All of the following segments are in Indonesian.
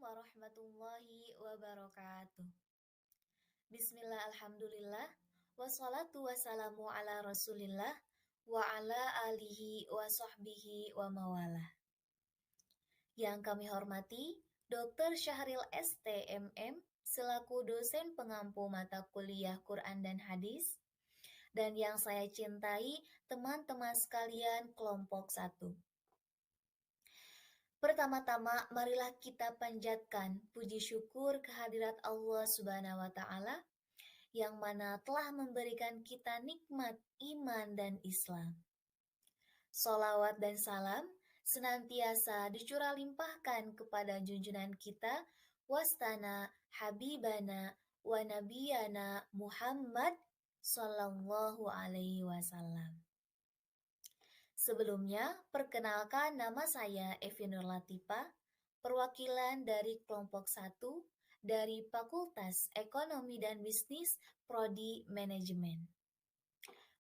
warahmatullahi wabarakatuh. Bismillah, alhamdulillah, wassalatu wassalamu ala rasulillah, wa ala alihi wa sahbihi wa mawalah. Yang kami hormati, Dr. Syahril STMM, selaku dosen pengampu mata kuliah Quran dan Hadis, dan yang saya cintai, teman-teman sekalian kelompok 1. Pertama-tama, marilah kita panjatkan puji syukur kehadirat Allah Subhanahu wa Ta'ala yang mana telah memberikan kita nikmat iman dan Islam. Sholawat dan salam senantiasa dicurah limpahkan kepada junjungan kita, wastana habibana wa nabiyana Muhammad sallallahu alaihi wasallam. Sebelumnya, perkenalkan nama saya Evi Nur Latifa, perwakilan dari kelompok 1 dari Fakultas Ekonomi dan Bisnis Prodi Manajemen.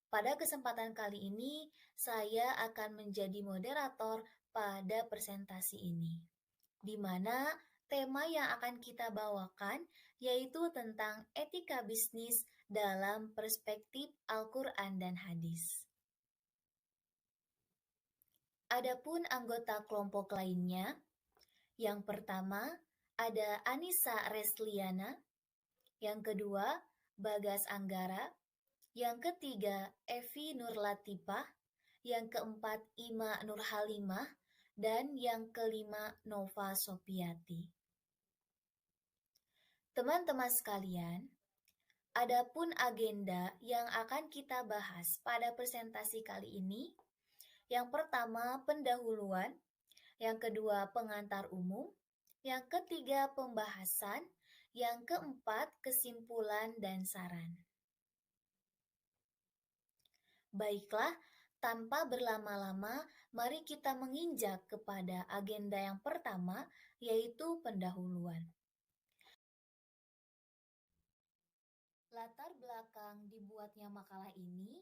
Pada kesempatan kali ini, saya akan menjadi moderator pada presentasi ini, di mana tema yang akan kita bawakan yaitu tentang etika bisnis dalam perspektif Al-Quran dan Hadis. Adapun anggota kelompok lainnya, yang pertama ada Anissa Resliana, yang kedua Bagas Anggara, yang ketiga Evi Nur Latifah, yang keempat Ima Nur Halimah, dan yang kelima Nova Sopiati. Teman-teman sekalian, adapun agenda yang akan kita bahas pada presentasi kali ini, yang pertama pendahuluan, yang kedua pengantar umum, yang ketiga pembahasan, yang keempat kesimpulan dan saran. Baiklah, tanpa berlama-lama, mari kita menginjak kepada agenda yang pertama, yaitu pendahuluan. Latar belakang dibuatnya makalah ini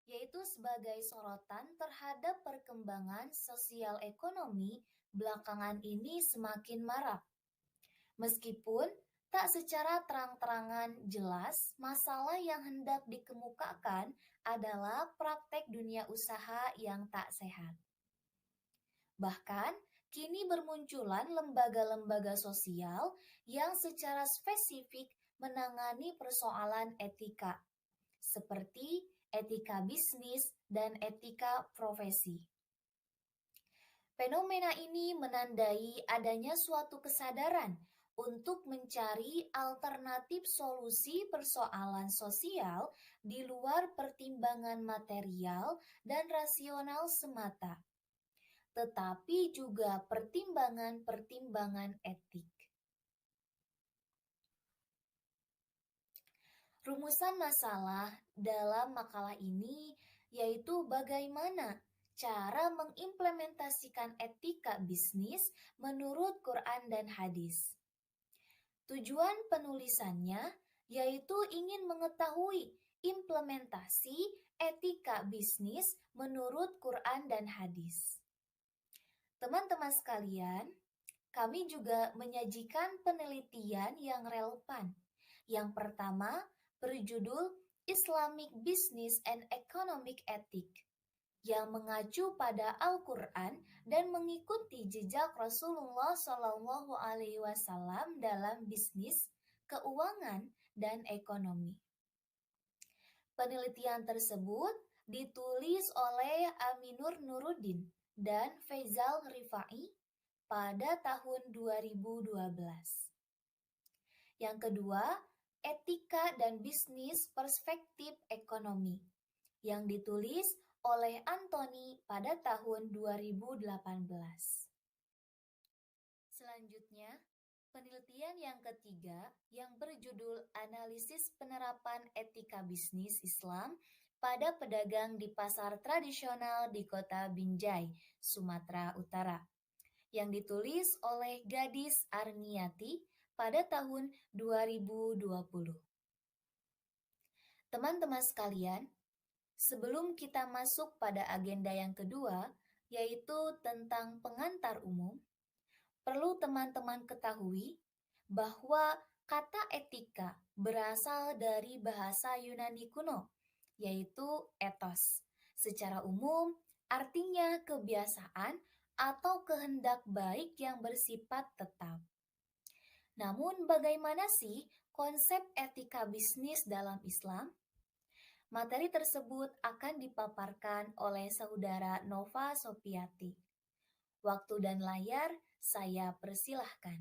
yaitu sebagai sorotan terhadap perkembangan sosial ekonomi belakangan ini semakin marak. Meskipun tak secara terang-terangan jelas, masalah yang hendak dikemukakan adalah praktek dunia usaha yang tak sehat. Bahkan, kini bermunculan lembaga-lembaga sosial yang secara spesifik menangani persoalan etika, seperti etika bisnis dan etika profesi. Fenomena ini menandai adanya suatu kesadaran untuk mencari alternatif solusi persoalan sosial di luar pertimbangan material dan rasional semata, tetapi juga pertimbangan-pertimbangan etik. Rumusan masalah dalam makalah ini yaitu bagaimana cara mengimplementasikan etika bisnis menurut Quran dan Hadis. Tujuan penulisannya yaitu ingin mengetahui implementasi etika bisnis menurut Quran dan Hadis. Teman-teman sekalian, kami juga menyajikan penelitian yang relevan. Yang pertama, berjudul Islamic Business and Economic Ethic, yang mengacu pada Al-Quran dan mengikuti jejak Rasulullah SAW dalam bisnis, keuangan, dan ekonomi. Penelitian tersebut ditulis oleh Aminur Nuruddin dan Faizal Rifai pada tahun 2012. Yang kedua, Etika dan Bisnis Perspektif Ekonomi, yang ditulis oleh Anthony pada tahun 2018. Selanjutnya, penelitian yang ketiga yang berjudul Analisis Penerapan Etika Bisnis Islam pada pedagang di pasar tradisional di kota Binjai, Sumatera Utara, yang ditulis oleh Gadis Arniati pada tahun 2020. Teman-teman sekalian, sebelum kita masuk pada agenda yang kedua, yaitu tentang pengantar umum, Perlu teman-teman ketahui bahwa kata etika berasal dari bahasa Yunani kuno, yaitu ethos. Secara umum, artinya kebiasaan atau kehendak baik yang bersifat tetap. Namun, bagaimana sih konsep etika bisnis dalam Islam? Materi tersebut akan dipaparkan oleh saudara Nova Sopiati. Waktu dan layar saya persilahkan.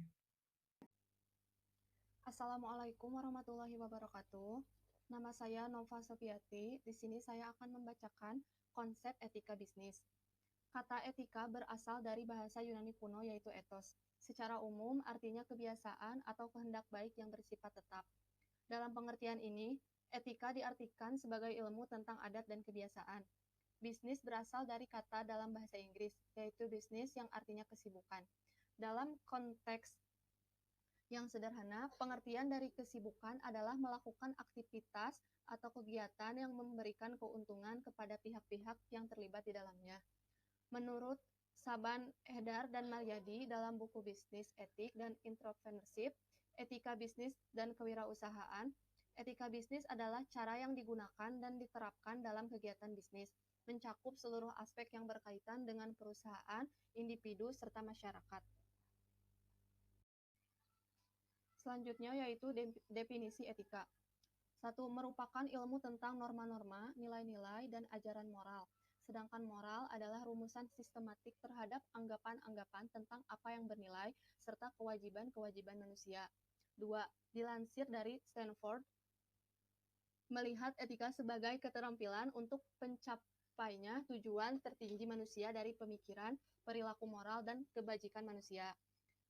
Assalamualaikum warahmatullahi wabarakatuh. Nama saya Nova Sofiati. Di sini saya akan membacakan konsep etika bisnis. Kata etika berasal dari bahasa Yunani kuno yaitu ethos. Secara umum artinya kebiasaan atau kehendak baik yang bersifat tetap. Dalam pengertian ini, etika diartikan sebagai ilmu tentang adat dan kebiasaan. Bisnis berasal dari kata dalam bahasa Inggris, yaitu business yang artinya kesibukan. Dalam konteks yang sederhana, pengertian dari kesibukan adalah melakukan aktivitas atau kegiatan yang memberikan keuntungan kepada pihak-pihak yang terlibat di dalamnya. Menurut Saban Ehdar dan Maryadi dalam buku Bisnis Etik dan Entrepreneurship, Etika Bisnis dan Kewirausahaan, etika bisnis adalah cara yang digunakan dan diterapkan dalam kegiatan bisnis, mencakup seluruh aspek yang berkaitan dengan perusahaan, individu, serta masyarakat. Selanjutnya yaitu definisi etika. Satu, merupakan ilmu tentang norma-norma, nilai-nilai, dan ajaran moral. Sedangkan moral adalah rumusan sistematik terhadap anggapan-anggapan tentang apa yang bernilai, serta kewajiban-kewajiban manusia. Dua, dilansir dari Stanford, melihat etika sebagai keterampilan untuk pencapainya tujuan tertinggi manusia dari pemikiran, perilaku moral, dan kebajikan manusia.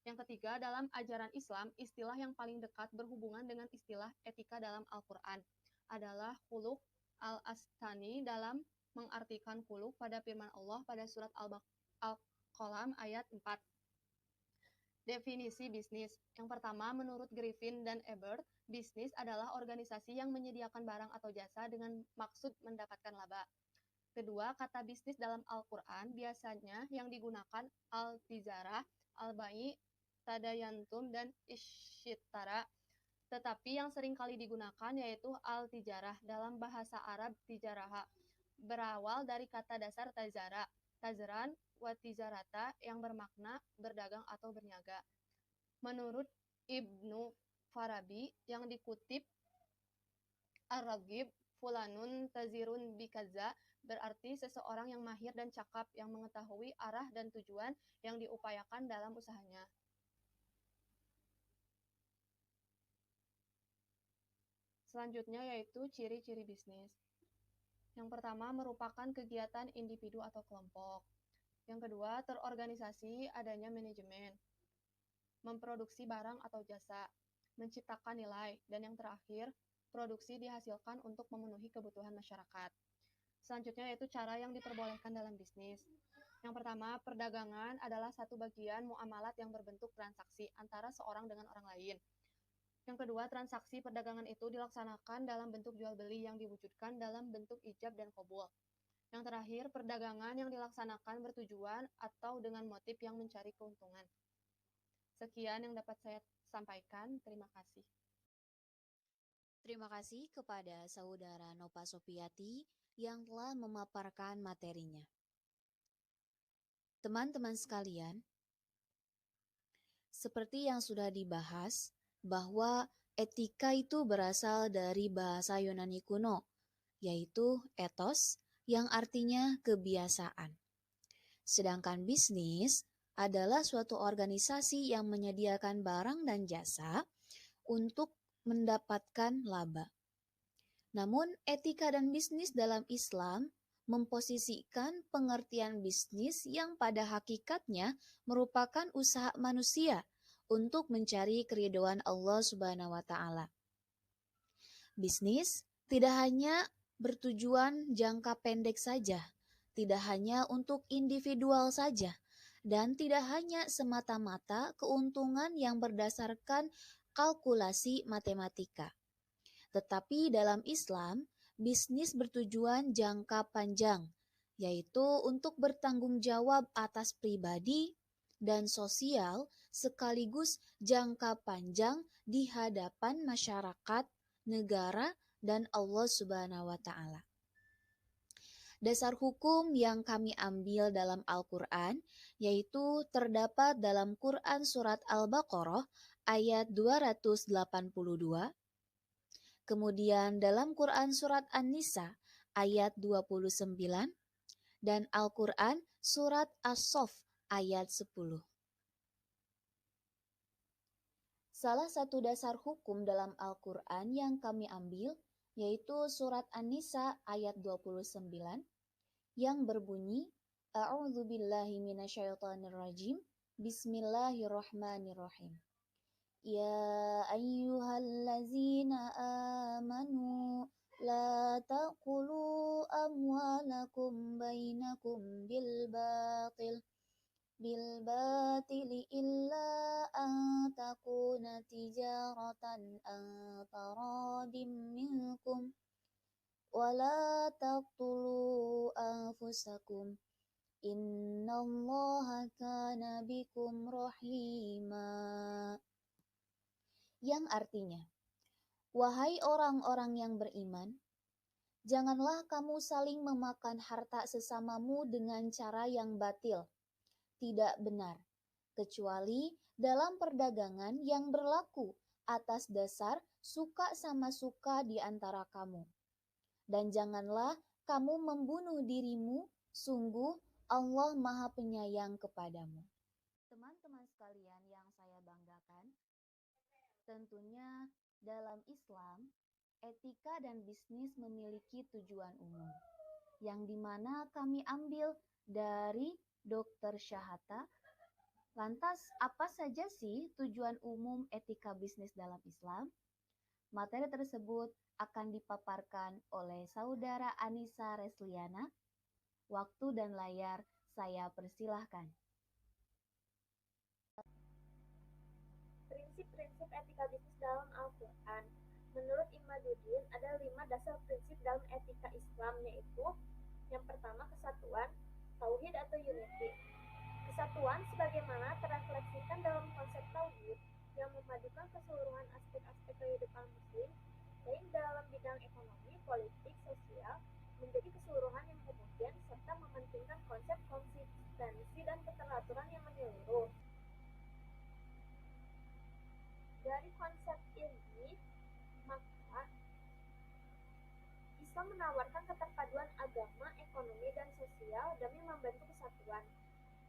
Yang ketiga, dalam ajaran Islam, istilah yang paling dekat berhubungan dengan istilah etika dalam Al-Quran adalah khuluq al-astani dalam mengartikan khuluq pada firman Allah pada surat Al-Qalam ayat 4. Definisi bisnis. Yang pertama, menurut Griffin dan Ebert, bisnis adalah organisasi yang menyediakan barang atau jasa dengan maksud mendapatkan laba. Kedua, kata bisnis dalam Al-Quran biasanya yang digunakan al-tijarah, al-bai, tadayantum, dan isyittara. Tetapi yang sering kali digunakan yaitu al-tijarah dalam bahasa Arab tijaraha. Berawal dari kata dasar tazara, tazran, wa tijarata yang bermakna berdagang atau berniaga. Menurut Ibnu Farabi yang dikutip Ar-Raghib, fulanun tazirun bikaza, berarti seseorang yang mahir dan cakap yang mengetahui arah dan tujuan yang diupayakan dalam usahanya. Selanjutnya yaitu ciri-ciri bisnis. Yang pertama merupakan kegiatan individu atau kelompok. Yang kedua terorganisasi adanya manajemen, memproduksi barang atau jasa, menciptakan nilai, dan yang terakhir produksi dihasilkan untuk memenuhi kebutuhan masyarakat. Selanjutnya yaitu cara yang diperbolehkan dalam bisnis. Yang pertama, perdagangan adalah satu bagian muamalat yang berbentuk transaksi antara seorang dengan orang lain. Yang kedua, transaksi perdagangan itu dilaksanakan dalam bentuk jual beli yang diwujudkan dalam bentuk ijab dan qabul. Yang terakhir, perdagangan yang dilaksanakan bertujuan atau dengan motif yang mencari keuntungan. Sekian yang dapat saya sampaikan. Terima kasih. Terima kasih kepada saudara Nova Sopiati yang telah memaparkan materinya. Teman-teman sekalian, seperti yang sudah dibahas, bahwa etika itu berasal dari bahasa Yunani kuno, yaitu ethos yang artinya kebiasaan. Sedangkan bisnis adalah suatu organisasi yang menyediakan barang dan jasa untuk mendapatkan laba. Namun, etika dan bisnis dalam Islam memposisikan pengertian bisnis yang pada hakikatnya merupakan usaha manusia untuk mencari keridhaan Allah Subhanahu wa taala. Bisnis tidak hanya bertujuan jangka pendek saja, tidak hanya untuk individual saja, dan tidak hanya semata-mata keuntungan yang berdasarkan kalkulasi matematika. Tetapi dalam Islam, bisnis bertujuan jangka panjang, yaitu untuk bertanggung jawab atas pribadi, dan sosial sekaligus jangka panjang di hadapan masyarakat, negara, dan Allah Subhanahu wa Ta'ala. Dasar hukum yang kami ambil dalam Al-Quran yaitu terdapat dalam Quran Surat Al-Baqarah ayat 282, kemudian dalam Quran Surat An-Nisa ayat 29, dan Al-Quran Surat As-Saff ayat 10. Salah satu dasar hukum dalam Al-Quran yang kami ambil yaitu Surat An-Nisa ayat 29 yang berbunyi, A'udzubillahi minasyaitonirrajim, Bismillahirrahmanirrahim. Ya ayyuhallazina amanu la taqulu amwalakum bainakum bilbatili illa an takuna tijaratan an taradim minkum wala taqtulu anfusakum innallaha kana bikum rahima. Yang artinya, wahai orang-orang yang beriman, janganlah kamu saling memakan harta sesamamu dengan cara yang batil, tidak benar, kecuali dalam perdagangan yang berlaku atas dasar suka sama suka di antara kamu. Dan janganlah kamu membunuh dirimu, sungguh Allah Maha Penyayang kepadamu. Teman-teman sekalian yang saya banggakan, tentunya dalam Islam, etika dan bisnis memiliki tujuan umum, yang dimana kami ambil dari Dr. Syahata. Lantas, apa saja sih tujuan umum etika bisnis dalam Islam? Materi tersebut akan dipaparkan oleh Saudara Anissa Resliana. Waktu dan layar saya persilahkan. Prinsip-prinsip etika bisnis dalam Al-Quran. Menurut Imaduddin, ada 5 dasar prinsip dalam etika Islam, yaitu yang pertama kesatuan, tauhid atau unity. Kesatuan sebagaimana terrefleksikan dalam konsep tauhid yang memadukan keseluruhan aspek-aspek kehidupan muslim, baik dalam bidang ekonomi, politik, sosial, menjadi keseluruhan yang homogen serta mementingkan konsep konsistensi dan keteraturan yang menyeluruh. Dari konsep ini, maka Islam menawarkan keterpaduan agama, ekonomi, dan sosial demi membentuk kesatuan.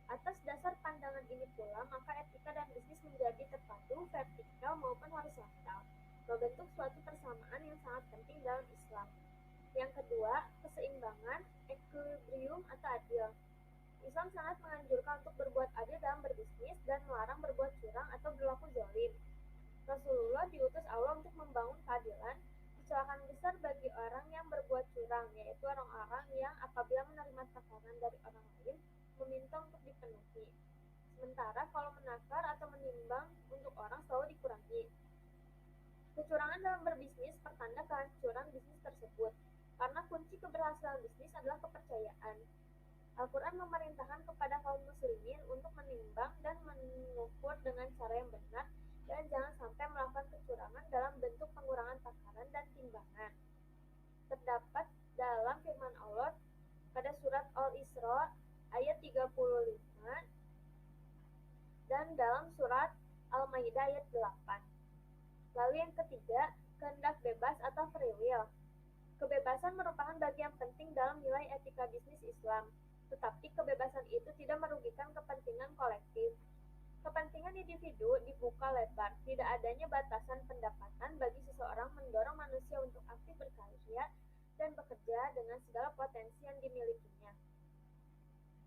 Atas dasar pandangan ini pula, maka etika dan bisnis menjadi terpadu, vertikal maupun horizontal, membentuk suatu persamaan yang sangat penting dalam Islam. Yang kedua, keseimbangan, equilibrium atau adil. Islam sangat menganjurkan untuk berbuat adil dalam berbisnis dan melarang berbuat curang atau berlaku zalim. Rasulullah diutus Allah untuk membangun keadilan. Kecelakaan besar bagi orang yang berbuat curang, yaitu orang-orang yang apabila menerima takaran dari orang lain, meminta untuk dipenuhi. Sementara kalau menakar atau menimbang untuk orang selalu dikurangi. Kecurangan dalam berbisnis pertanda kehancuran bisnis tersebut, karena kunci keberhasilan bisnis adalah kepercayaan. Al-Quran memerintahkan kepada kaum muslimin untuk menimbang dan mengukur dengan cara yang benar, dan jangan sampai melakukan kecurangan dalam bentuk pengurangan takaran dan timbangan. Terdapat dalam firman Allah pada surat Al-Isra ayat 35 dan dalam surat Al-Maidah ayat 8. Lalu yang ketiga, kehendak bebas atau free will. Kebebasan merupakan bagian penting dalam nilai etika bisnis Islam, tetapi kebebasan itu tidak merugikan kepentingan kolektif. Kepentingan individu dibuka lebar, tidak adanya batasan pendapatan bagi seseorang mendorong manusia untuk aktif berkarya dan bekerja dengan segala potensi yang dimilikinya.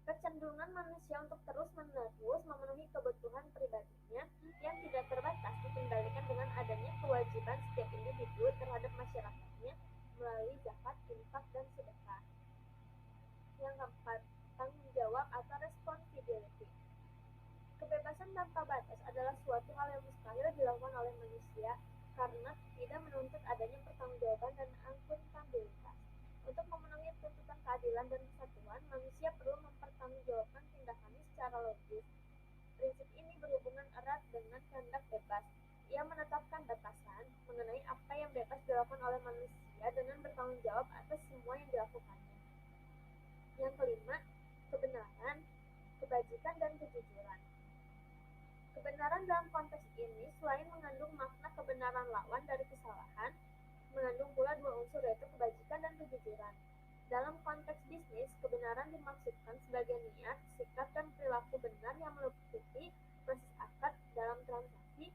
Kecenderungan manusia untuk terus-menerus memenuhi kebutuhan pribadinya yang tidak terbatas dikendalikan dengan adanya kewajiban setiap individu terhadap masyarakatnya melalui zakat, infak, dan sedekah. Yang keempat, tanggung jawab atau responsibility. Kebebasan tanpa batas adalah suatu hal yang mustahil dilakukan oleh manusia karena tidak menuntut adanya pertanggungjawaban dan akuntabilitas. Untuk memenuhi tuntutan keadilan dan kesatuan, manusia perlu mempertanggungjawabkan tindakannya secara logis. Prinsip ini berhubungan erat dengan kehendak bebas. Ia menetapkan batasan mengenai apa yang bebas dilakukan oleh manusia dengan bertanggung jawab atas semua yang dilakukannya. Yang kelima, kebenaran, kebajikan, dan kejujuran. Kebenaran dalam konteks ini selain mengandung makna kebenaran lawan dari kesalahan, mengandung pula dua unsur yaitu kebajikan dan kejujuran. Dalam konteks bisnis, kebenaran dimaksudkan sebagai niat, sikap, dan perilaku benar yang meliputi proses akad dalam transaksi,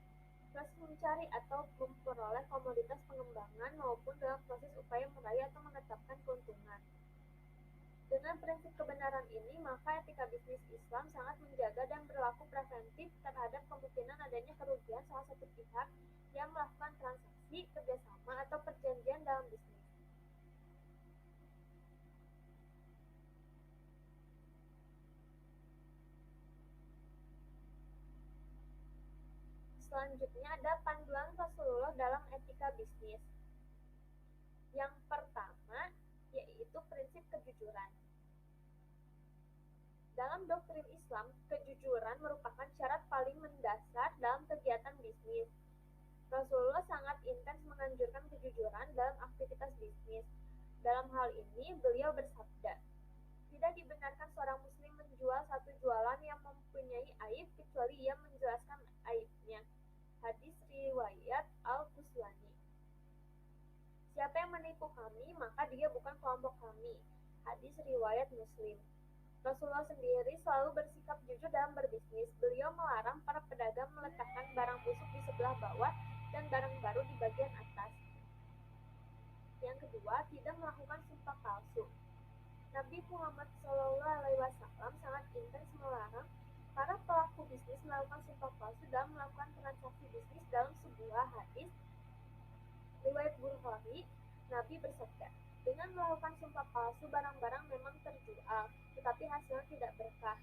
proses mencari atau memperoleh komoditas pengembangan maupun dalam proses upaya meraih atau menetapkan keuntungan. Dengan prinsip kebenaran ini, maka etika bisnis Islam sangat menjaga dan berlaku preventif terhadap kemungkinan adanya kerugian salah satu pihak yang melakukan transaksi, kerjasama, atau perjanjian dalam bisnis. Selanjutnya ada panduan Rasulullah dalam etika bisnis. Yang pertama yaitu prinsip kejujuran. Dalam doktrin Islam, kejujuran merupakan syarat paling mendasar dalam kegiatan bisnis. Rasulullah sangat intens menganjurkan kejujuran dalam aktivitas bisnis. Dalam hal ini, beliau bersabda, "Tidak dibenarkan seorang muslim menjual satu jualan yang mempunyai aib kecuali ia menjelaskan aibnya." Hadis riwayat Al-Buslani. "Siapa yang menipu kami, maka dia bukan kelompok kami." Hadis riwayat Muslim. Rasulullah sendiri selalu bersikap jujur dalam berbisnis. Beliau melarang para pedagang meletakkan barang busuk di sebelah bawah dan barang baru di bagian atas. Yang kedua, tidak melakukan sumpah palsu. Nabi Muhammad SAW sangat intens melarang para pelaku bisnis melakukan sumpah palsu dalam melakukan transaksi bisnis. Dalam sebuah hadis riwayat Bukhari, Nabi bersabda, "Dengan melakukan sumpah palsu, barang-barang memang terjual, tetapi hasilnya tidak berkah."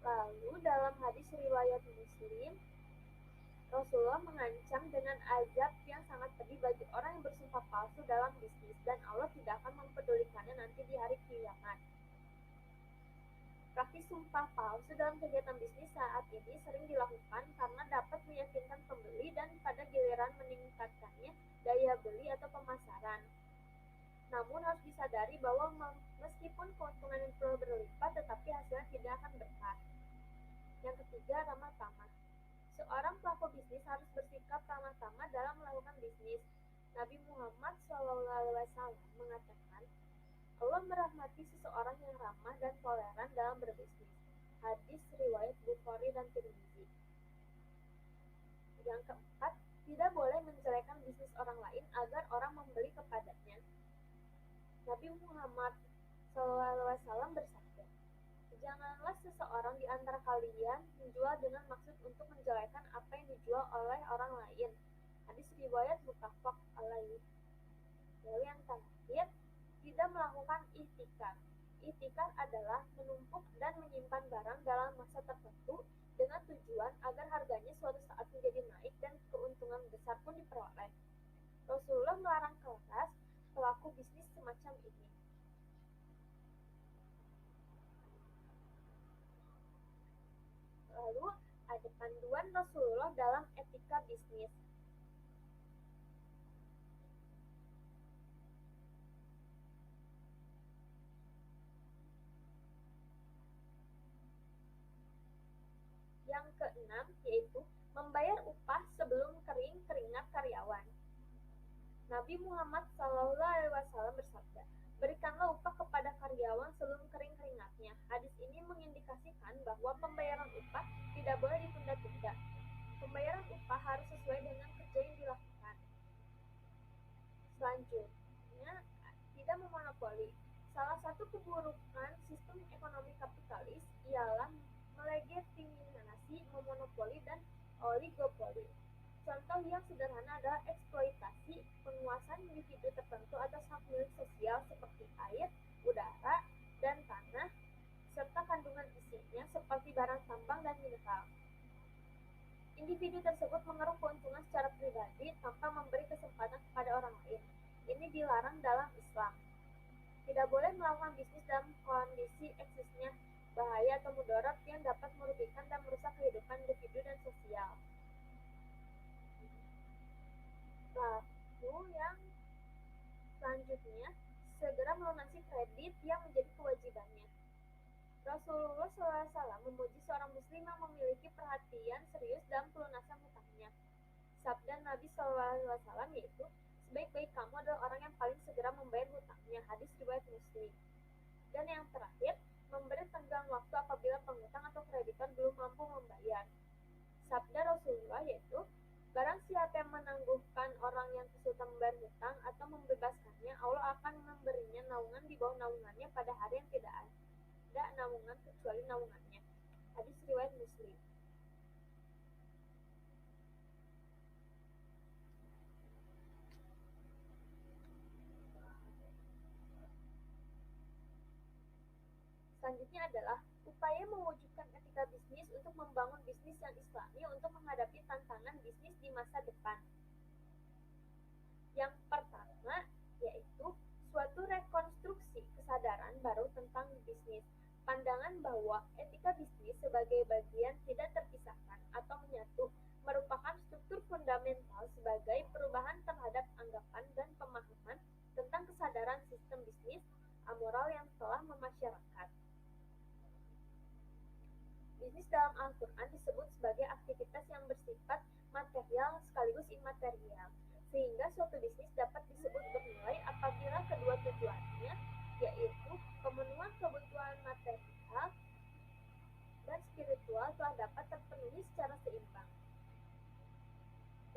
Lalu dalam hadis riwayat Muslim, Rasulullah mengancam dengan azab yang sangat pedih bagi orang yang bersumpah palsu dalam bisnis, dan Allah tidak akan mempedulikannya nanti di hari kiamat. Praktik sumpah palsu dalam kegiatan bisnis saat ini sering dilakukan karena dapat meyakinkan pembeli dan pada giliran meningkatkannya daya beli atau pemasaran. Namun harus disadari bahwa meskipun keuntungan yang telah berlipat, tetapi hasilnya tidak akan berkah. Yang ketiga, ramah tamah. Seorang pelaku bisnis harus bersikap ramah tamah dalam melakukan bisnis. Nabi Muhammad SAW mengatakan, "Allah merahmati seseorang yang ramah dan toleran dalam berbisnis." Hadis riwayat Bukhari dan Tirmidzi. Yang keempat, tidak boleh menjelekan bisnis orang lain agar orang membeli kepadanya. Nabi Muhammad SAW bersabda, "Janganlah seseorang di antara kalian menjual dengan maksud untuk menjelekan apa yang dijual oleh orang lain." Hadis riwayat muttafaq alaih. Lalu yang terakhir, tidak melakukan ihtikar. Ihtikar adalah menumpuk dan menyimpan barang dalam masa tertentu dengan tujuan agar harganya suatu saat menjadi naik dan keuntungan besar pun diperoleh. Rasulullah melarang keras pelaku bisnis semacam ini. Lalu ada panduan Rasulullah dalam etika bisnis. Yang keenam yaitu membayar upah sebelum kering keringat karyawan. Nabi Muhammad SAW bersabda, "Berikanlah upah kepada karyawan sebelum kering keringatnya." Hadis ini mengindikasikan bahwa pembayaran upah tidak boleh ditunda-tunda. Pembayaran upah harus sesuai dengan kerja yang dilakukan. Selanjutnya, tidak memonopoli. Salah satu keburukan sistem ekonomi kapitalis ialah melegitimasi monopoli dan oligopoli. Contoh yang sederhana adalah eksploitasi penguasaan individu tertentu atas hak milik sosial seperti air, udara, dan tanah, serta kandungan isinya seperti barang tambang dan mineral. Individu tersebut mengeruk keuntungan secara pribadi tanpa memberi kesempatan kepada orang lain. Ini dilarang dalam Islam. Tidak boleh melakukan bisnis dalam kondisi eksisnya bahaya atau mudarat yang dapat merugikan dan merusak kehidupan individu dan sosial. Lalu yang selanjutnya, segera melunasi kredit yang menjadi kewajibannya. Rasulullah SAW memuji seorang muslim yang memiliki perhatian serius dalam pelunasan hutangnya. Sabda Nabi SAW yaitu, sebaik-baik kamu adalah orang yang paling segera membayar hutangnya. Hadis riwayat Muslim. Dan yang terakhir, memberi tenggang waktu apabila penghutang atau kreditor belum mampu membayar. Sabda Rasulullah yaitu, barang siapa yang menangguhkan orang yang kesulitan membayar hutang atau membebaskannya, Allah akan memberinya naungan di bawah naungannya pada hari yang tidak ada naungan kecuali naungannya. Hadis riwayat Muslim. Selanjutnya adalah upaya mewujudkan etika bisnis untuk membangun bisnis yang islami untuk menghadapi tantangan bisnis di masa depan. Yang pertama yaitu suatu rekonstruksi kesadaran baru tentang bisnis. Pandangan bahwa etika bisnis sebagai bagian tidak terpisahkan atau menyatu merupakan struktur fundamental sebagai perubahan terhadap anggapan dan pemahaman tentang kesadaran sistem bisnis amoral yang telah memasyarakat. Bisnis dalam Al-Quran disebut sebagai aktivitas yang bersifat material sekaligus imaterial, sehingga suatu bisnis dapat disebut bernilai apabila kedua tujuannya, yaitu pemenuhan kebutuhan material dan spiritual telah dapat terpenuhi secara seimbang.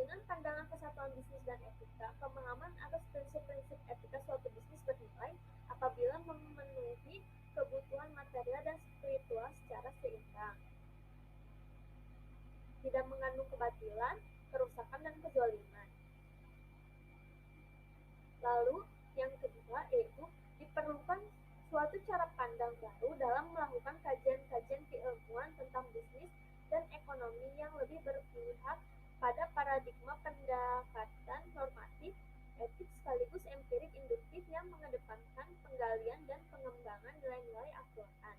Dengan pandangan kesatuan bisnis dan etika, pemahaman atas prinsip-prinsip etika suatu bisnis bernilai apabila memenuhi kebutuhan material dan spiritual secara seimbang, tidak mengandung kebatilan, kerusakan, dan kezaliman. Lalu, yang kedua yaitu diperlukan suatu cara pandang baru dalam melakukan kajian-kajian keilmuan tentang bisnis dan ekonomi yang lebih berpihak pada paradigma pendekatan normatif, etik sekaligus empirik induktif yang mengedepankan penggalian dan pengembangan nilai-nilai Al-Quran.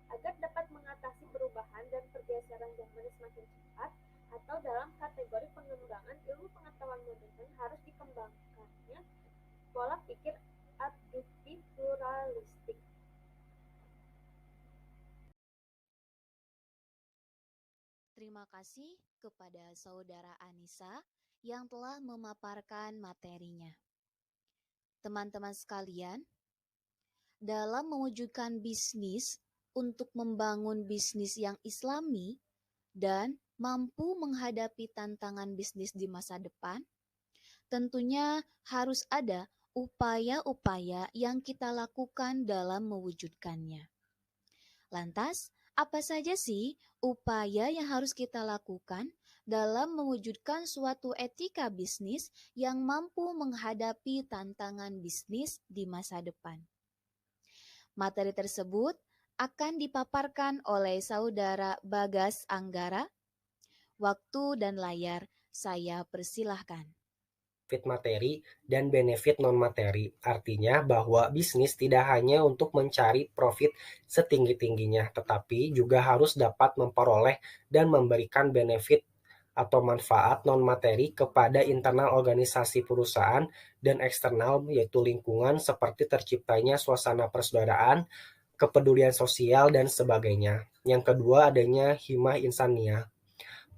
Agar dapat mengatasi perubahan dan pergeseran zaman semakin cepat, atau dalam kategori pengembangan ilmu pengetahuan modern harus dikembangkannya pola pikir abduktif pluralistik. Terima kasih kepada Saudara Anissa yang telah memaparkan materinya. Teman-teman sekalian, dalam mewujudkan bisnis untuk membangun bisnis yang islami dan mampu menghadapi tantangan bisnis di masa depan, tentunya harus ada upaya-upaya yang kita lakukan dalam mewujudkannya. Lantas, apa saja sih upaya yang harus kita lakukan dalam mewujudkan suatu etika bisnis yang mampu menghadapi tantangan bisnis di masa depan? Materi tersebut akan dipaparkan oleh Saudara Bagas Anggara. Waktu dan layar saya persilahkan. Benefit materi dan benefit non-materi. Artinya bahwa bisnis tidak hanya untuk mencari profit setinggi-tingginya, tetapi juga harus dapat memperoleh dan memberikan benefit atau manfaat non-materi kepada internal organisasi perusahaan dan eksternal, yaitu lingkungan, seperti terciptanya suasana persaudaraan, kepedulian sosial, dan sebagainya. Yang kedua, adanya himah insaniyah.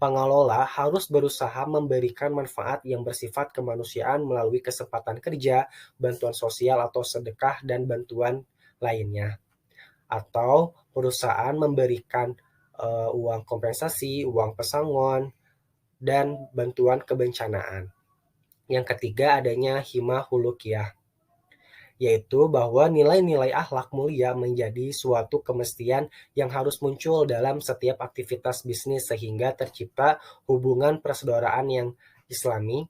Pengelola harus berusaha memberikan manfaat yang bersifat kemanusiaan melalui kesempatan kerja, bantuan sosial atau sedekah, dan bantuan lainnya. Atau perusahaan memberikan uang kompensasi, uang pesangon, dan bantuan kebencanaan. Yang ketiga, adanya himah hulukiyah, yaitu bahwa nilai-nilai akhlak mulia menjadi suatu kemestian yang harus muncul dalam setiap aktivitas bisnis sehingga tercipta hubungan persaudaraan yang islami,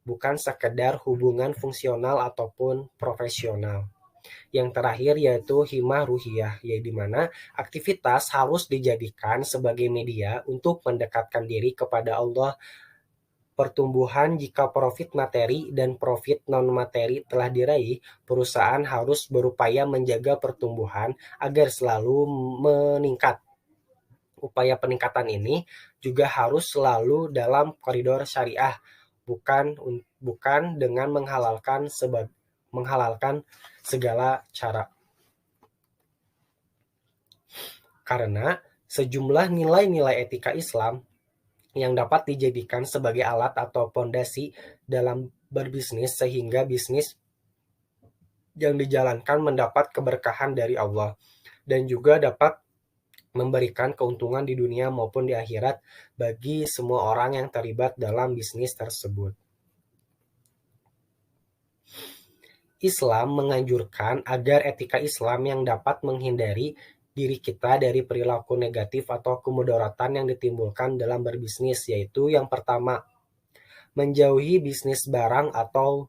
bukan sekedar hubungan fungsional ataupun profesional. Yang terakhir yaitu himah ruhiyah, yaitu di mana aktivitas harus dijadikan sebagai media untuk mendekatkan diri kepada Allah pertumbuhan jika profit materi dan profit non-materi telah diraih, perusahaan harus berupaya menjaga pertumbuhan agar selalu meningkat. Upaya peningkatan ini juga harus selalu dalam koridor syariah, bukan dengan menghalalkan segala cara. Karena sejumlah nilai-nilai etika Islam yang dapat dijadikan sebagai alat atau pondasi dalam berbisnis sehingga bisnis yang dijalankan mendapat keberkahan dari Allah dan juga dapat memberikan keuntungan di dunia maupun di akhirat bagi semua orang yang terlibat dalam bisnis tersebut. Islam menganjurkan agar etika Islam yang dapat menghindari diri kita dari perilaku negatif atau kemudaratan yang ditimbulkan dalam berbisnis, yaitu yang pertama, menjauhi bisnis barang atau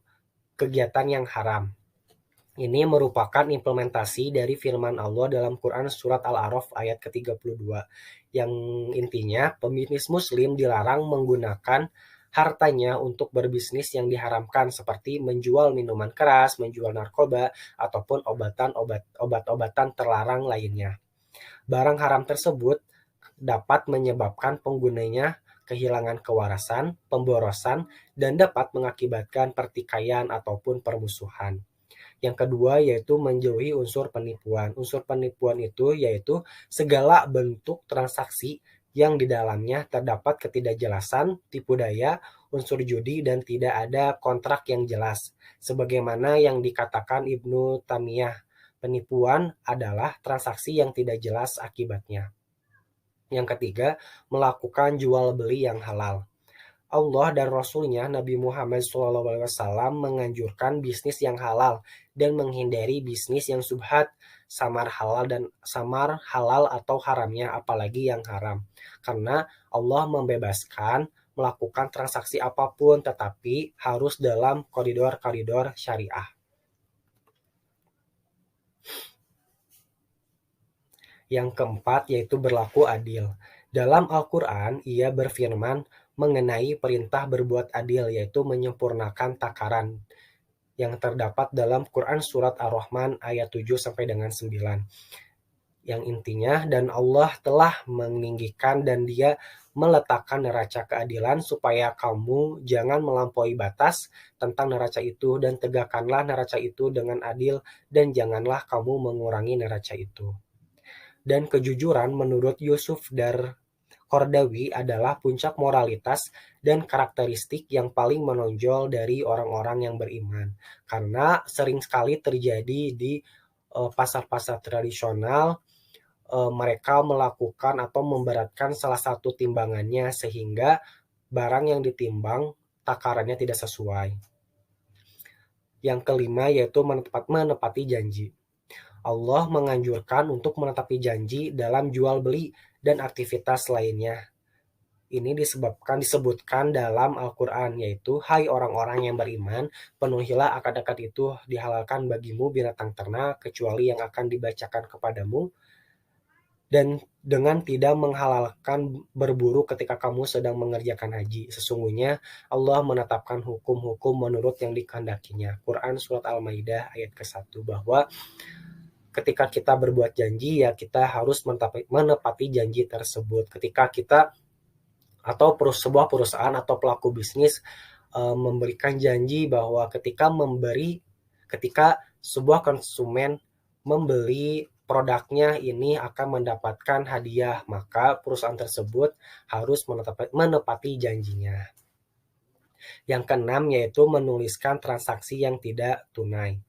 kegiatan yang haram. Ini merupakan implementasi dari firman Allah dalam Quran Surat Al-A'raf ayat ke-32, yang intinya pembisnis muslim dilarang menggunakan hartanya untuk berbisnis yang diharamkan seperti menjual minuman keras, menjual narkoba, ataupun obat-obatan terlarang lainnya. Barang haram tersebut dapat menyebabkan penggunanya kehilangan kewarasan, pemborosan, dan dapat mengakibatkan pertikaian ataupun permusuhan. Yang kedua yaitu menjauhi unsur penipuan. Unsur penipuan itu yaitu segala bentuk transaksi yang di dalamnya terdapat ketidakjelasan, tipu daya, unsur judi, dan tidak ada kontrak yang jelas. Sebagaimana yang dikatakan Ibnu Taimiyah, penipuan adalah transaksi yang tidak jelas akibatnya. Yang ketiga, melakukan jual beli yang halal. Allah dan Rasul-Nya Nabi Muhammad SAW menganjurkan bisnis yang halal dan menghindari bisnis yang subhat, samar halal atau haramnya, apalagi yang haram. Karena Allah membebaskan melakukan transaksi apapun, tetapi harus dalam koridor-koridor syariah. Yang keempat yaitu berlaku adil. Dalam Al-Quran, ia berfirman mengenai perintah berbuat adil, yaitu menyempurnakan takaran, yang terdapat dalam Quran Surat Ar-Rahman ayat 7 sampai dengan 9. Yang intinya, dan Allah telah meninggikan dan Dia meletakkan neraca keadilan supaya kamu jangan melampaui batas tentang neraca itu, dan tegakkanlah neraca itu dengan adil, dan janganlah kamu mengurangi neraca itu. Dan kejujuran menurut Yusuf Qaradawi adalah puncak moralitas dan karakteristik yang paling menonjol dari orang-orang yang beriman. Karena sering sekali terjadi di pasar-pasar tradisional, mereka melakukan atau memberatkan salah satu timbangannya sehingga barang yang ditimbang takarannya tidak sesuai. Yang kelima yaitu menepati janji. Allah menganjurkan untuk menepati janji dalam jual beli dan aktivitas lainnya. Ini disebutkan dalam Al-Quran, yaitu, hai orang-orang yang beriman, penuhilah akad-akad itu, dihalalkan bagimu binatang ternak, kecuali yang akan dibacakan kepadamu, dan dengan tidak menghalalkan berburu ketika kamu sedang mengerjakan haji. Sesungguhnya Allah menetapkan hukum-hukum menurut yang dikehendakinya. Quran Surat Al-Maidah ayat ke-1, bahwa ketika kita berbuat janji, ya kita harus menepati janji tersebut. Ketika kita atau sebuah perusahaan atau pelaku bisnis memberikan janji bahwa ketika sebuah konsumen membeli produknya ini akan mendapatkan hadiah, maka perusahaan tersebut harus menepati janjinya. Yang keenam yaitu menuliskan transaksi yang tidak tunai.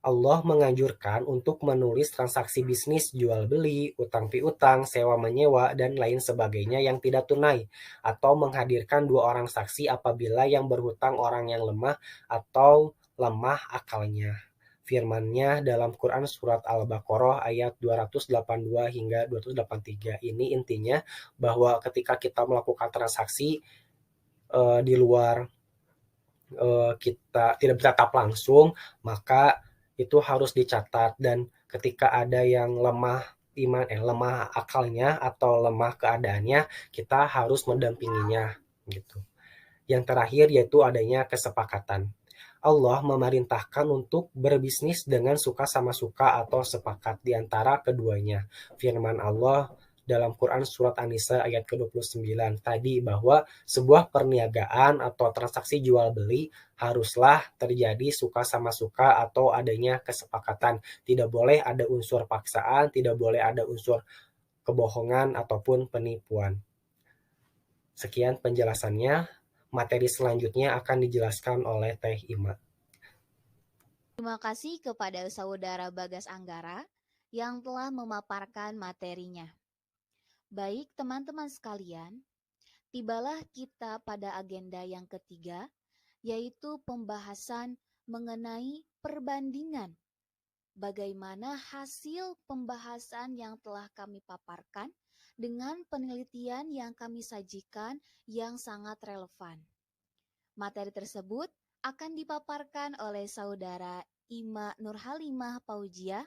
Allah menganjurkan untuk menulis transaksi bisnis, jual beli, utang piutang, sewa menyewa, dan lain sebagainya yang tidak tunai, atau menghadirkan dua orang saksi apabila yang berhutang orang yang lemah atau lemah akalnya. Firman-Nya dalam Quran Surat Al-Baqarah ayat 282 hingga 283. Ini intinya bahwa ketika kita melakukan transaksi di luar kita tidak bertatap langsung, maka itu harus dicatat, dan ketika ada yang lemah akalnya atau lemah keadaannya, kita harus mendampinginya gitu. Yang terakhir yaitu adanya kesepakatan. Allah memerintahkan untuk berbisnis dengan suka sama suka atau sepakat di antara keduanya. Firman Allah dalam Quran surat An-Nisa ayat ke-29 tadi bahwa sebuah perniagaan atau transaksi jual beli haruslah terjadi suka sama suka atau adanya kesepakatan. Tidak boleh ada unsur paksaan, tidak boleh ada unsur kebohongan ataupun penipuan. Sekian penjelasannya. Materi selanjutnya akan dijelaskan oleh Teh Ima. Terima kasih kepada saudara Bagas Anggara yang telah memaparkan materinya. Baik teman-teman sekalian, tibalah kita pada agenda yang ketiga, yaitu pembahasan mengenai perbandingan. Bagaimana hasil pembahasan yang telah kami paparkan dengan penelitian yang kami sajikan yang sangat relevan. Materi tersebut akan dipaparkan oleh saudara Ima Nurhalimah Paujiah.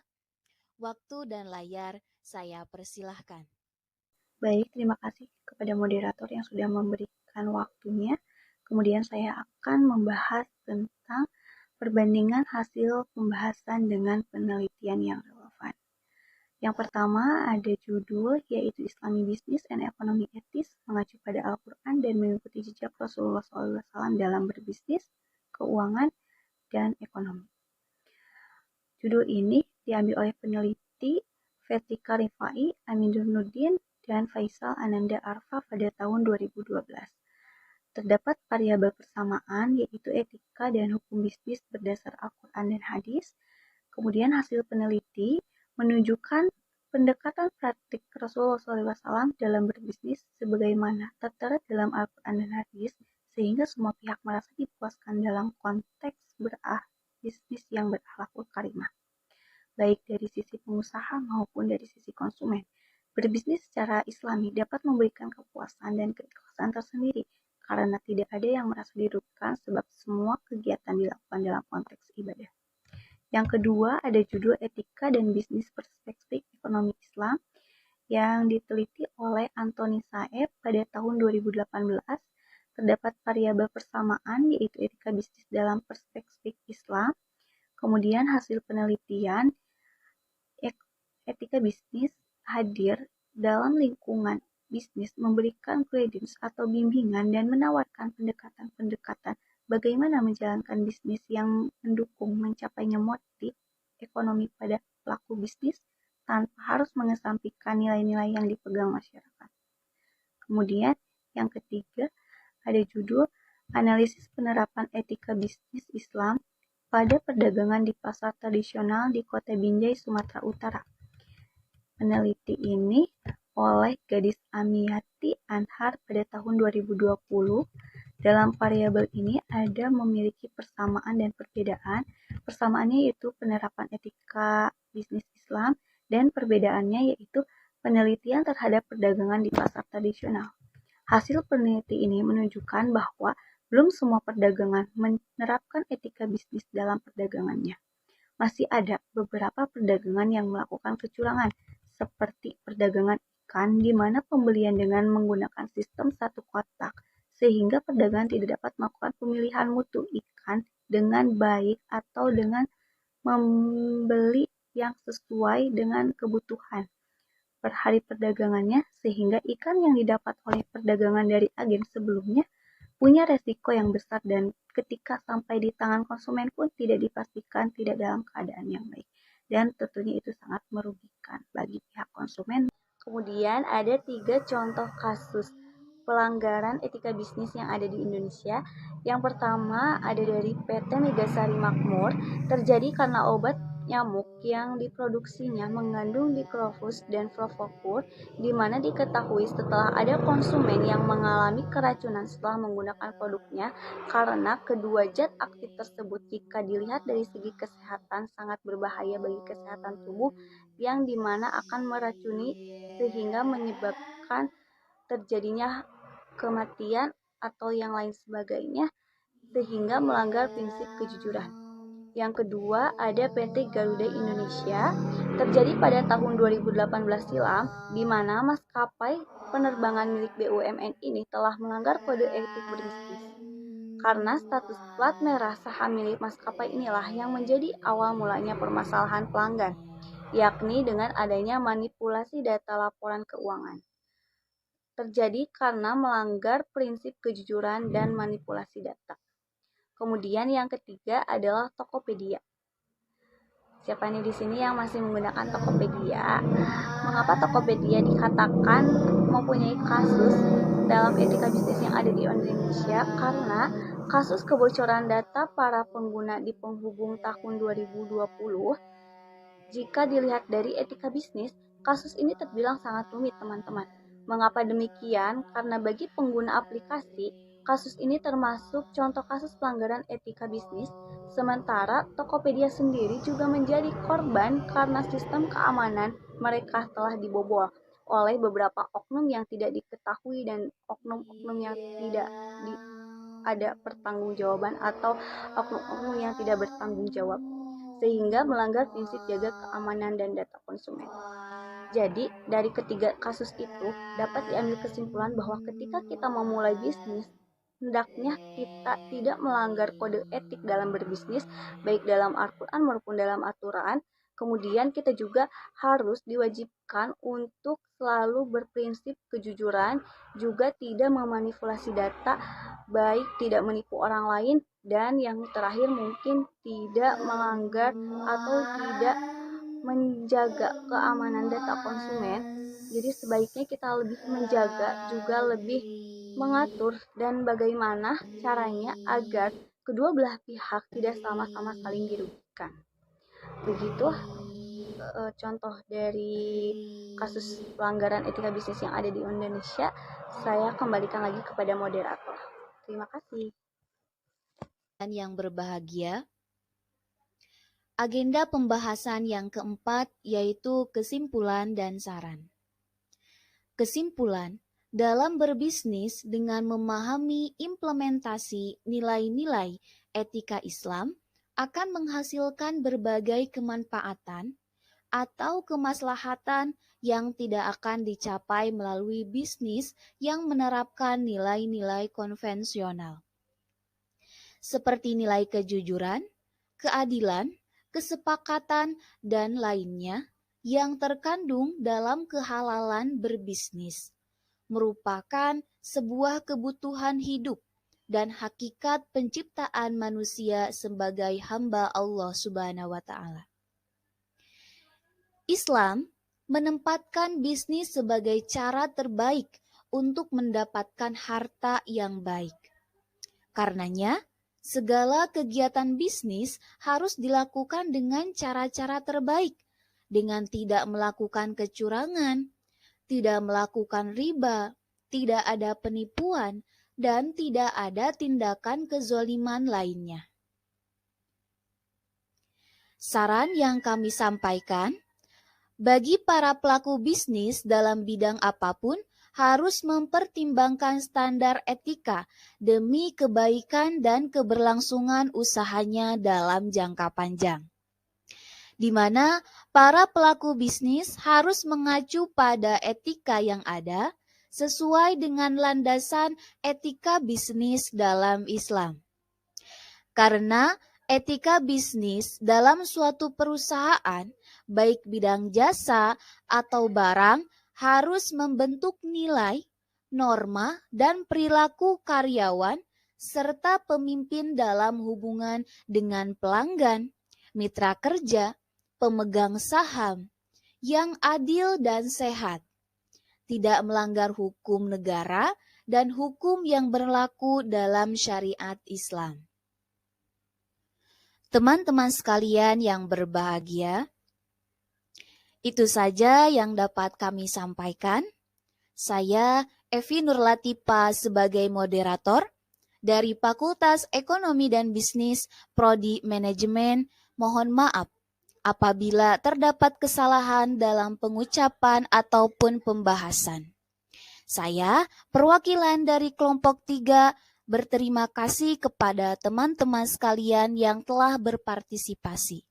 Waktu dan layar saya persilahkan. Baik, terima kasih kepada moderator yang sudah memberikan waktunya. Kemudian saya akan membahas tentang perbandingan hasil pembahasan dengan penelitian yang relevan. Yang pertama ada judul yaitu Islami Business and Economy Ethics mengacu pada Al-Quran dan mengikuti jejak Rasulullah SAW dalam berbisnis, keuangan, dan ekonomi. Judul ini diambil oleh peneliti Vetika Rifai, Aminuddin, dan Faisal Ananda Arfa pada tahun 2012. Terdapat variabel persamaan yaitu etika dan hukum bisnis berdasar Al-Quran dan hadis. Kemudian hasil peneliti menunjukkan pendekatan praktik Rasulullah SAW dalam berbisnis sebagaimana tertera dalam Al-Quran dan hadis, sehingga semua pihak merasa dipuaskan dalam konteks bisnis yang berakhlakul karimah, baik dari sisi pengusaha maupun dari sisi konsumen. Berbisnis secara islami dapat memberikan kepuasan dan keikhlasan tersendiri, karena tidak ada yang merasa dirugikan sebab semua kegiatan dilakukan dalam konteks ibadah. Yang kedua ada judul Etika dan Bisnis Perspektif Ekonomi Islam yang diteliti oleh Anthony Saeb pada tahun 2018. Terdapat variabel persamaan yaitu etika bisnis dalam perspektif Islam. Kemudian hasil penelitian etika bisnis hadir dalam lingkungan bisnis memberikan guidance atau bimbingan dan menawarkan pendekatan-pendekatan bagaimana menjalankan bisnis yang mendukung mencapainya motif ekonomi pada pelaku bisnis tanpa harus mengesampingkan nilai-nilai yang dipegang masyarakat. Kemudian yang ketiga ada judul Analisis Penerapan Etika Bisnis Islam pada perdagangan di pasar tradisional di Kota Binjai, Sumatera Utara. Peneliti ini oleh Gadis Amiyati Anhar pada tahun 2020. Dalam variabel ini ada memiliki persamaan dan perbedaan. Persamaannya yaitu penerapan etika bisnis Islam dan perbedaannya yaitu penelitian terhadap perdagangan di pasar tradisional. Hasil peneliti ini menunjukkan bahwa belum semua perdagangan menerapkan etika bisnis dalam perdagangannya. Masih ada beberapa perdagangan yang melakukan kecurangan, seperti perdagangan ikan di mana pembelian dengan menggunakan sistem satu kotak, sehingga pedagang tidak dapat melakukan pemilihan mutu ikan dengan baik atau dengan membeli yang sesuai dengan kebutuhan per hari perdagangannya, sehingga ikan yang didapat oleh perdagangan dari agen sebelumnya punya resiko yang besar dan ketika sampai di tangan konsumen pun tidak dipastikan tidak dalam keadaan yang baik. Dan tentunya itu sangat merugikan bagi pihak konsumen. Kemudian ada 3 contoh kasus pelanggaran etika bisnis yang ada di Indonesia. Yang pertama ada dari PT Megasari Makmur, terjadi karena obat nyamuk yang diproduksinya mengandung diklofus dan fluorofokur, di mana diketahui setelah ada konsumen yang mengalami keracunan setelah menggunakan produknya karena kedua zat aktif tersebut jika dilihat dari segi kesehatan sangat berbahaya bagi kesehatan tubuh, yang dimana akan meracuni sehingga menyebabkan terjadinya kematian atau yang lain sebagainya, sehingga melanggar prinsip kejujuran. Yang kedua ada PT Garuda Indonesia, terjadi pada tahun 2018 silam, di mana maskapai penerbangan milik BUMN ini telah melanggar kode etik berbisnis. Karena status plat merah saham milik maskapai inilah yang menjadi awal mulanya permasalahan pelanggan, yakni dengan adanya manipulasi data laporan keuangan. Terjadi karena melanggar prinsip kejujuran dan manipulasi data. Kemudian yang ketiga adalah Tokopedia. Siapa nih di sini yang masih menggunakan Tokopedia? Mengapa Tokopedia dikatakan mempunyai kasus dalam etika bisnis yang ada di Indonesia? Karena kasus kebocoran data para pengguna di penghubung tahun 2020, jika dilihat dari etika bisnis, kasus ini terbilang sangat rumit, teman-teman. Mengapa demikian? Karena bagi pengguna aplikasi, kasus ini termasuk contoh kasus pelanggaran etika bisnis. Sementara Tokopedia sendiri juga menjadi korban karena sistem keamanan mereka telah dibobol oleh beberapa oknum yang tidak diketahui dan oknum-oknum yang tidak ada pertanggungjawaban atau oknum-oknum yang tidak bertanggung jawab, sehingga melanggar prinsip jaga keamanan dan data konsumen. Jadi, dari ketiga kasus itu dapat diambil kesimpulan bahwa ketika kita memulai bisnis, hendaknya kita tidak melanggar kode etik dalam berbisnis, baik dalam Al-Quran maupun dalam aturan. Kemudian kita juga harus diwajibkan untuk selalu berprinsip kejujuran, juga tidak memanipulasi data, baik tidak menipu orang lain, dan yang terakhir mungkin tidak melanggar atau tidak menjaga keamanan data konsumen. Jadi sebaiknya kita lebih menjaga, juga lebih mengatur dan bagaimana caranya agar kedua belah pihak tidak sama-sama saling dirugikan. Begitu contoh dari kasus pelanggaran etika bisnis yang ada di Indonesia. Saya kembalikan lagi kepada moderator. Terima kasih. Dan yang berbahagia, agenda pembahasan yang keempat yaitu kesimpulan dan saran. Kesimpulan, dalam berbisnis dengan memahami implementasi nilai-nilai etika Islam akan menghasilkan berbagai kemanfaatan atau kemaslahatan yang tidak akan dicapai melalui bisnis yang menerapkan nilai-nilai konvensional, seperti nilai kejujuran, keadilan, kesepakatan, dan lainnya yang terkandung dalam kehalalan berbisnis, merupakan sebuah kebutuhan hidup dan hakikat penciptaan manusia sebagai hamba Allah Subhanahu wa Ta'ala. Islam menempatkan bisnis sebagai cara terbaik untuk mendapatkan harta yang baik. Karenanya, segala kegiatan bisnis harus dilakukan dengan cara-cara terbaik, dengan tidak melakukan kecurangan, tidak melakukan riba, tidak ada penipuan, dan tidak ada tindakan kezoliman lainnya. Saran yang kami sampaikan, bagi para pelaku bisnis dalam bidang apapun harus mempertimbangkan standar etika demi kebaikan dan keberlangsungan usahanya dalam jangka panjang, di mana para pelaku bisnis harus mengacu pada etika yang ada sesuai dengan landasan etika bisnis dalam Islam. Karena etika bisnis dalam suatu perusahaan, baik bidang jasa atau barang, harus membentuk nilai, norma, dan perilaku karyawan serta pemimpin dalam hubungan dengan pelanggan, mitra kerja, pemegang saham, yang adil dan sehat, tidak melanggar hukum negara dan hukum yang berlaku dalam syariat Islam. Teman-teman sekalian yang berbahagia, itu saja yang dapat kami sampaikan. Saya Evi Nurlatipa sebagai moderator dari Fakultas Ekonomi dan Bisnis Prodi Manajemen. Mohon maaf apabila terdapat kesalahan dalam pengucapan ataupun pembahasan. Saya, perwakilan dari kelompok 3, berterima kasih kepada teman-teman sekalian yang telah berpartisipasi.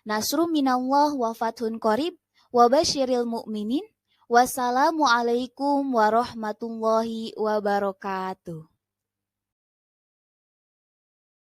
Nasrun minallah wa fathun qarib wa basyiril mu'minin. Wassalamualaikum warahmatullahi wabarakatuh.